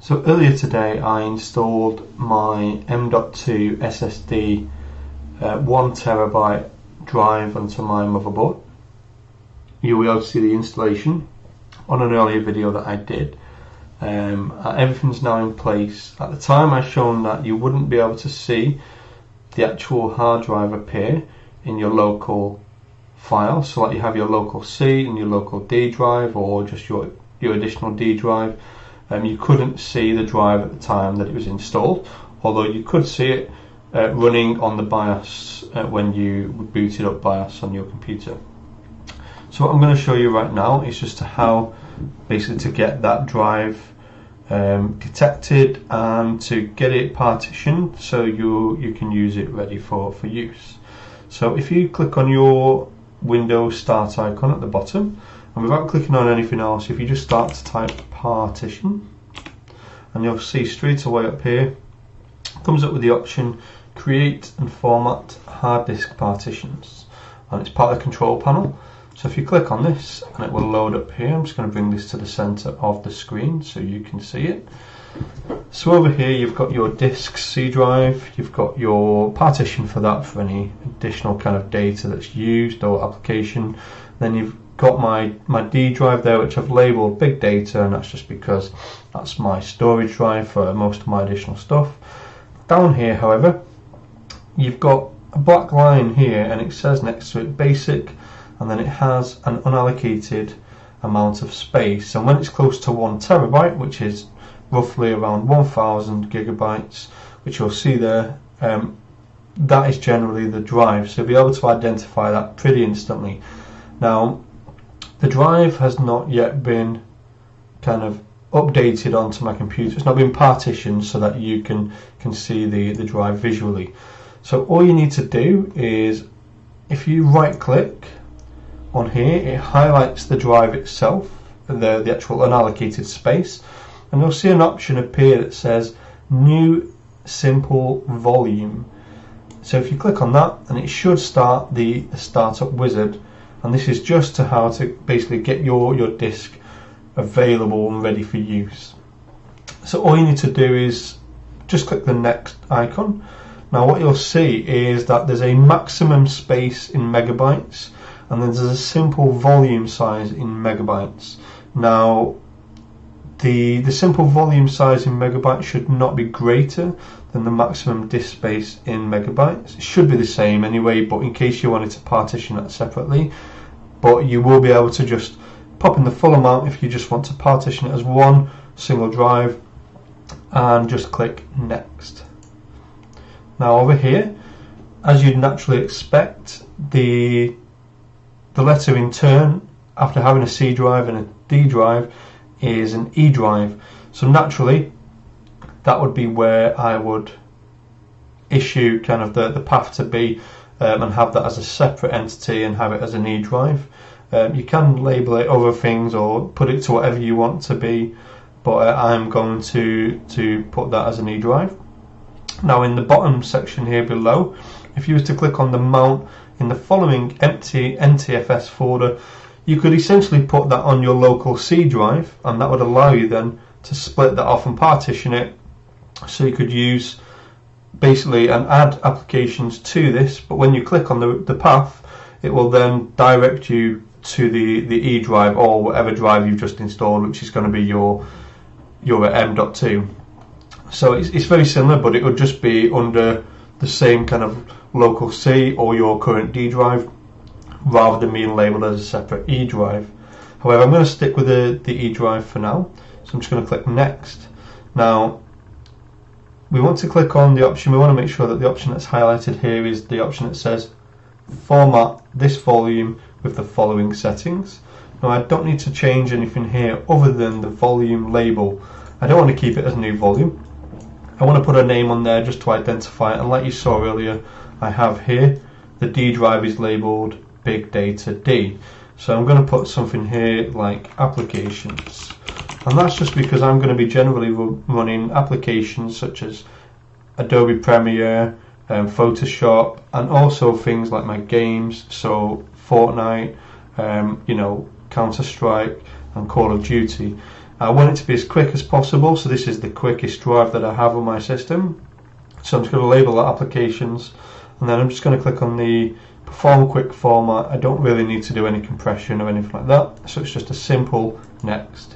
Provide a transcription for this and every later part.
So earlier today I installed my M.2 SSD 1TB drive onto my motherboard. You will be able to see the installation on an earlier video that I did. Everything's now in place. At the time I shown that you wouldn't be able to see the actual hard drive appear in your local file, so like you have your local C and your local D drive, or just your additional D drive. You couldn't see the drive at the time that it was installed, although you could see it running on the BIOS when you booted up BIOS on your computer. So what I'm going to show you right now is just how basically to get that drive detected and to get it partitioned so you can use it ready for use. So if you click on your Windows Start icon at the bottom, and without clicking on anything else, if you just start to type partition, and you'll see straight away up here comes up with the option create and format hard disk partitions, and it's part of the control panel. So if you click on this, and it will load up here. I'm just going to bring this to the center of the screen so you can see it. So over here you've got your disk C drive, you've got your partition for that for any additional kind of data that's used or application. Then you've got my D drive there, which I've labeled big data, and that's just because that's my storage drive for most of my additional stuff. Down here, however, you've got a black line here, and it says next to it basic, and then it has an unallocated amount of space. And when it's close to 1 terabyte, which is roughly around 1000 gigabytes, which you'll see there, that is generally the drive. So you'll be able to identify that pretty instantly. Now, the drive has not yet been kind of updated onto my computer. It's not been partitioned so that you can see the drive visually. So all you need to do is, if you right click on here, it highlights the drive itself, the actual unallocated space, and you'll see an option appear that says new simple volume. So if you click on that, and it should start the startup wizard, and this is just to how to basically get your disk available and ready for use. So all you need to do is just click the next icon. Now what you'll see is that there's a maximum space in megabytes, and then there's a simple volume size in megabytes. Now the simple volume size in megabytes should not be greater than the maximum disk space in megabytes. It should be the same anyway, but in case you wanted to partition that separately, but you will be able to just pop in the full amount if you just want to partition it as one single drive, and just click next. Now over here, as you'd naturally expect, the letter in turn after having a C drive and a D drive is an E drive. So naturally that would be where I would issue kind of the path to be, and have that as a separate entity and have it as an E drive. You can label it other things or put it to whatever you want to be, but I'm going to put that as an E drive. Now in the bottom section here below, if you was to click on the mount in the following empty NTFS folder, you could essentially put that on your local C drive, and that would allow you then to split that off and partition it, so you could use basically and add applications to this. But when you click on the path, it will then direct you to the E drive or whatever drive you've just installed, which is going to be your M.2. So it's very similar, but it would just be under the same kind of local C or your current D drive, rather than being labelled as a separate E drive. However, I'm going to stick with the E drive for now, so I'm just going to click next. Now we want to click on the option, we want to make sure that the option that's highlighted here is the option that says format this volume with the following settings. Now I don't need to change anything here other than the volume label. I don't want to keep it as new volume. I want to put a name on there just to identify it, and like you saw earlier, I have here the D drive is labelled Big Data D. So I'm going to put something here like applications, and that's just because I'm going to be generally running applications such as Adobe Premiere, Photoshop, and also things like my games, so Fortnite, Counter-Strike and Call of Duty. I want it to be as quick as possible, so this is the quickest drive that I have on my system. So I'm just going to label that applications, and then I'm just going to click on the perform quick format. I don't really need to do any compression or anything like that, so it's just a simple next.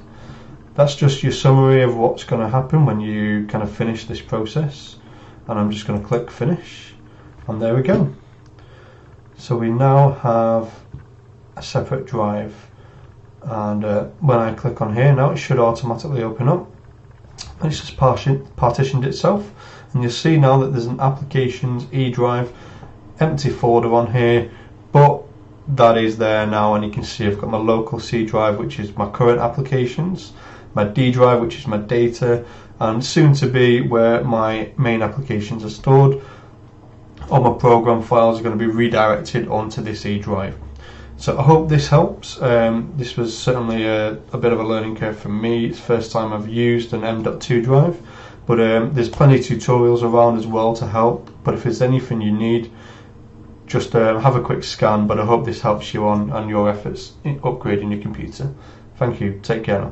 That's just your summary of what's going to happen when you kind of finish this process, and I'm just going to click finish, and there we go. So we now have a separate drive, and when I click on here now, it should automatically open up, and it's just partitioned itself, and you'll see now that there's an applications E drive empty folder on here, but that is there now, and you can see I've got my local C drive, which is my current applications, my D drive, which is my data, and soon to be where my main applications are stored. All my program files are going to be redirected onto this E drive. So I hope this helps. This was certainly a bit of a learning curve for me. It's the first time I've used an M.2 drive, but there's plenty of tutorials around as well to help. But if there's anything you need, just have a quick scan. But I hope this helps you on your efforts in upgrading your computer. Thank you. Take care now.